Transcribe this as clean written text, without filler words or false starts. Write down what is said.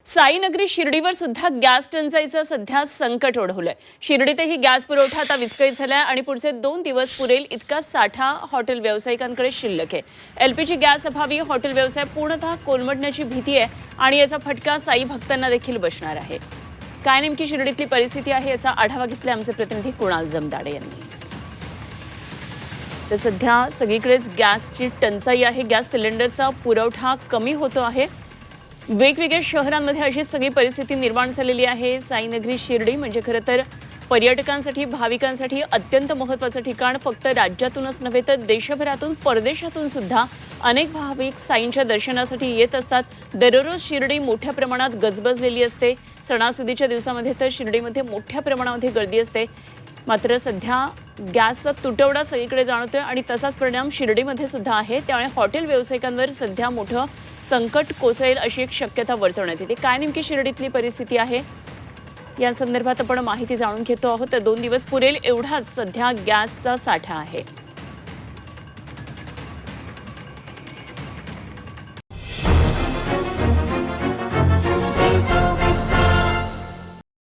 साईनगरी शिर्डीवर सुद्धा गॅस टंचाईचं सध्या संकट ओढवलंय। शिर्डीतही गॅस पुरवठा आता विस्कळीत झालाय आणि पुढचे 2 दिवस पुरेल इतका साठा हॉटेल व्यावसायिकांकडे शिल्लक आहे। एलपीजी गॅस अभावी हॉटेल व्यवसाय पूर्णतः कोलमडण्याची भीती आहे आणि याचा फटका साई भक्तांना देखील बसणार आहे। काय नेमकी शिर्डीतली परिस्थिती आहे याचा आढावा घेतला आमचे प्रतिनिधी कुणाल जमदाडे यांनी। तर सध्या सगळीकडेच गॅसची टंचाई आहे, गॅस सिलेंडरचा पुरवठा कमी होतो आहे। वेगवेगळ्या शहरांमध्ये अशी सगळी परिस्थिती निर्माण झालेली आहे। साईनगरी शिर्डी म्हणजे खरं तर पर्यटकांसाठी, भाविकांसाठी अत्यंत महत्त्वाचं ठिकाण। फक्त राज्यातूनच नव्हे तर देशभरातून, परदेशातून सुद्धा अनेक भाविक साईंच्या दर्शनासाठी येत असतात। दररोज शिर्डी मोठ्या प्रमाणात गजबजलेली असते। सणासुदीच्या दिवसामध्ये तर शिर्डीमध्ये मोठ्या प्रमाणामध्ये गर्दी असते। मात्र सध्या गॅसचा तुटवडा सगळीकडे जाणवतोय आणि तसाच परिणाम शिर्डीमध्ये सुद्धा आहे। त्यामुळे हॉटेल व्यावसायिकांवर सध्या मोठं संकट कोसळेल अशी एक शक्यता वर्तवण्यात येते। काय नेमकी शिर्डीतली परिस्थिती आहे या संदर्भात आपण माहिती जाणून घेतो आहोत। तर 2 दिवस पुरेल एवढाच सध्या गॅसचा साठा आहे।